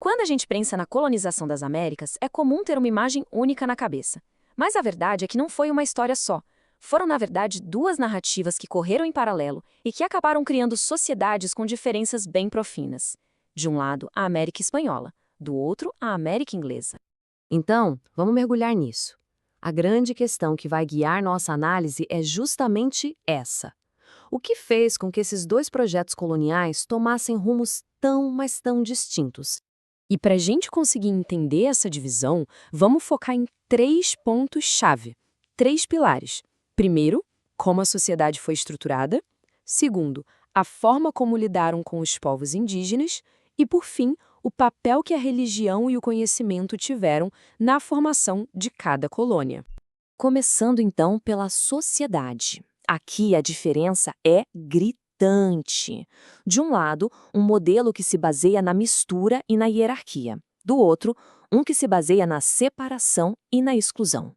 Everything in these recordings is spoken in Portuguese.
Quando a gente pensa na colonização das Américas, é comum ter uma imagem única na cabeça. Mas a verdade é que não foi uma história só. Foram, na verdade, duas narrativas que correram em paralelo e que acabaram criando sociedades com diferenças bem profundas. De um lado, a América Espanhola, do outro, a América Inglesa. Então, vamos mergulhar nisso. A grande questão que vai guiar nossa análise é justamente essa. O que fez com que esses dois projetos coloniais tomassem rumos tão, mas tão distintos? E para a gente conseguir entender essa divisão, vamos focar em três pontos-chave, três pilares. Primeiro, como a sociedade foi estruturada. Segundo, a forma como lidaram com os povos indígenas. E, por fim, o papel que a religião e o conhecimento tiveram na formação de cada colônia. Começando então pela sociedade. Aqui a diferença é gritante. De um lado, um modelo que se baseia na mistura e na hierarquia. Do outro, um que se baseia na separação e na exclusão.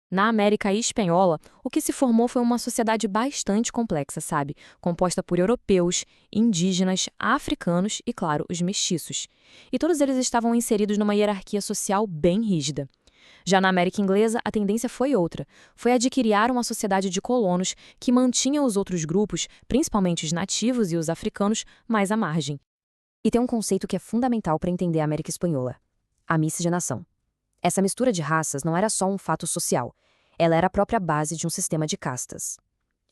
Na América Espanhola, o que se formou foi uma sociedade bastante complexa, sabe? Composta por europeus, indígenas, africanos e, claro, os mestiços. E todos eles estavam inseridos numa hierarquia social bem rígida. Já na América Inglesa, a tendência foi outra. Foi a de criar uma sociedade de colonos que mantinha os outros grupos, principalmente os nativos e os africanos, mais à margem. E tem um conceito que é fundamental para entender a América Espanhola: a miscigenação. Essa mistura de raças não era só um fato social, ela era a própria base de um sistema de castas.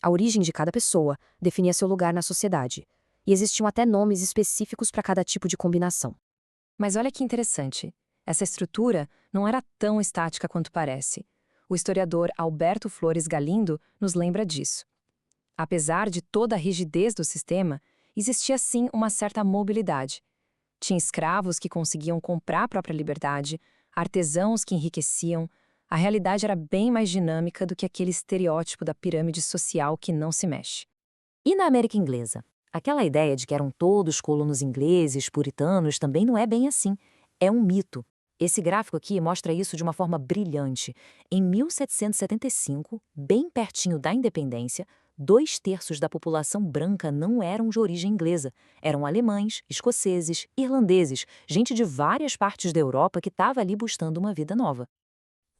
A origem de cada pessoa definia seu lugar na sociedade, e existiam até nomes específicos para cada tipo de combinação. Mas olha que interessante, essa estrutura não era tão estática quanto parece. O historiador Alberto Flores Galindo nos lembra disso. Apesar de toda a rigidez do sistema, existia sim uma certa mobilidade. Tinha escravos que conseguiam comprar a própria liberdade, artesãos que enriqueciam. A realidade era bem mais dinâmica do que aquele estereótipo da pirâmide social que não se mexe. E na América Inglesa? Aquela ideia de que eram todos colonos ingleses, puritanos, também não é bem assim. É um mito. Esse gráfico aqui mostra isso de uma forma brilhante. Em 1775, bem pertinho da independência, 2/3 da população branca não eram de origem inglesa. Eram alemães, escoceses, irlandeses, gente de várias partes da Europa que estava ali buscando uma vida nova.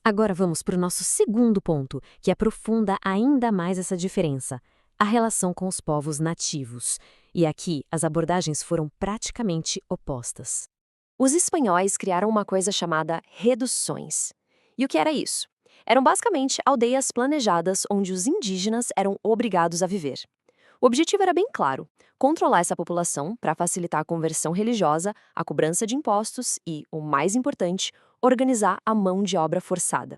Agora vamos para o nosso segundo ponto, que aprofunda ainda mais essa diferença: a relação com os povos nativos. E aqui as abordagens foram praticamente opostas. Os espanhóis criaram uma coisa chamada reduções. E o que era isso? Eram basicamente aldeias planejadas onde os indígenas eram obrigados a viver. O objetivo era bem claro: controlar essa população para facilitar a conversão religiosa, a cobrança de impostos e, o mais importante, organizar a mão de obra forçada.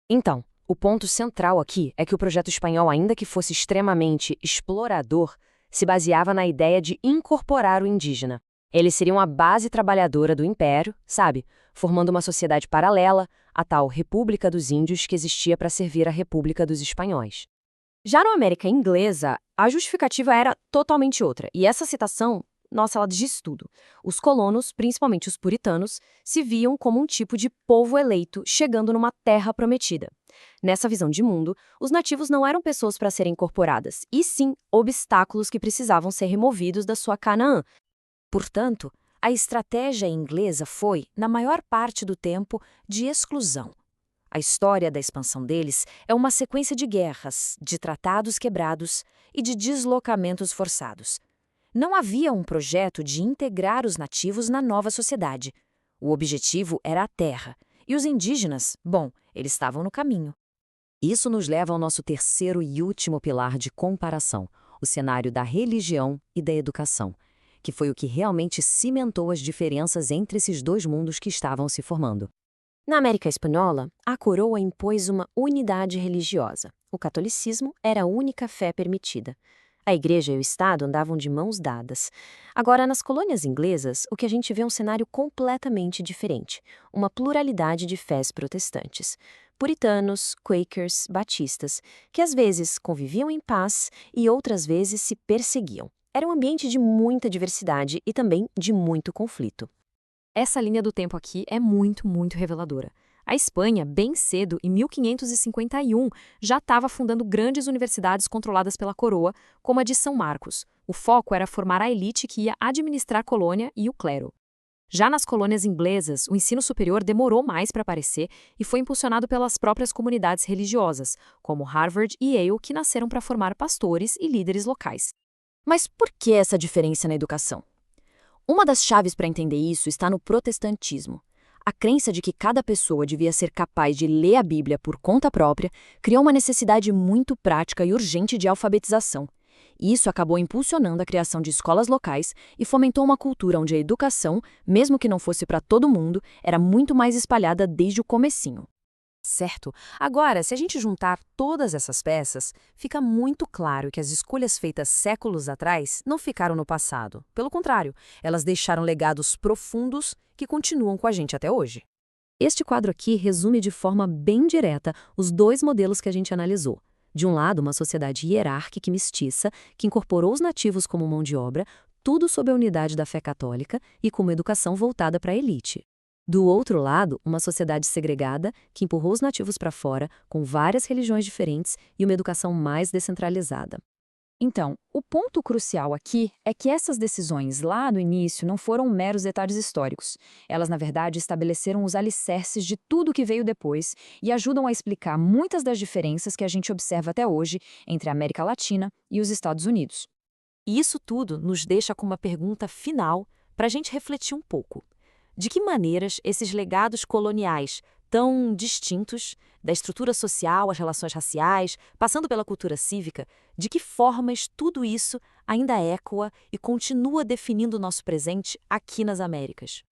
Então, o ponto central aqui é que o projeto espanhol, ainda que fosse extremamente explorador, se baseava na ideia de incorporar o indígena. Eles seriam a base trabalhadora do império, sabe? Formando uma sociedade paralela, a tal República dos Índios que existia para servir a República dos Espanhóis. Já na América Inglesa, a justificativa era totalmente outra, e essa citação, nossa, ela diz tudo. Os colonos, principalmente os puritanos, se viam como um tipo de povo eleito chegando numa terra prometida. Nessa visão de mundo, os nativos não eram pessoas para serem incorporadas, e sim obstáculos que precisavam ser removidos da sua Canaã. Portanto, a estratégia inglesa foi, na maior parte do tempo, de exclusão. A história da expansão deles é uma sequência de guerras, de tratados quebrados e de deslocamentos forçados. Não havia um projeto de integrar os nativos na nova sociedade. O objetivo era a terra, e os indígenas, bom, eles estavam no caminho. Isso nos leva ao nosso terceiro e último pilar de comparação, o cenário da religião e da educação, que foi o que realmente cimentou as diferenças entre esses dois mundos que estavam se formando. Na América Espanhola, a coroa impôs uma unidade religiosa. O catolicismo era a única fé permitida. A igreja e o Estado andavam de mãos dadas. Agora, nas colônias inglesas, o que a gente vê é um cenário completamente diferente. Uma pluralidade de fés protestantes. Puritanos, quakers, batistas, que às vezes conviviam em paz e outras vezes se perseguiam. Era um ambiente de muita diversidade e também de muito conflito. Essa linha do tempo aqui é muito, muito reveladora. A Espanha, bem cedo, em 1551, já estava fundando grandes universidades controladas pela coroa, como a de São Marcos. O foco era formar a elite que ia administrar a colônia e o clero. Já nas colônias inglesas, o ensino superior demorou mais para aparecer e foi impulsionado pelas próprias comunidades religiosas, como Harvard e Yale, que nasceram para formar pastores e líderes locais. Mas por que essa diferença na educação? Uma das chaves para entender isso está no protestantismo. A crença de que cada pessoa devia ser capaz de ler a Bíblia por conta própria criou uma necessidade muito prática e urgente de alfabetização. Isso acabou impulsionando a criação de escolas locais e fomentou uma cultura onde a educação, mesmo que não fosse para todo mundo, era muito mais espalhada desde o comecinho. Certo. Agora, se a gente juntar todas essas peças, fica muito claro que as escolhas feitas séculos atrás não ficaram no passado. Pelo contrário, elas deixaram legados profundos que continuam com a gente até hoje. Este quadro aqui resume de forma bem direta os dois modelos que a gente analisou. De um lado, uma sociedade hierárquica e mestiça, que incorporou os nativos como mão de obra, tudo sob a unidade da fé católica e com uma educação voltada para a elite. Do outro lado, uma sociedade segregada, que empurrou os nativos para fora, com várias religiões diferentes e uma educação mais descentralizada. Então, o ponto crucial aqui é que essas decisões lá no início não foram meros detalhes históricos. Elas, na verdade, estabeleceram os alicerces de tudo que veio depois e ajudam a explicar muitas das diferenças que a gente observa até hoje entre a América Latina e os Estados Unidos. E isso tudo nos deixa com uma pergunta final para a gente refletir um pouco. De que maneiras esses legados coloniais, tão distintos, da estrutura social às relações raciais, passando pela cultura cívica, de que formas tudo isso ainda ecoa e continua definindo o nosso presente aqui nas Américas?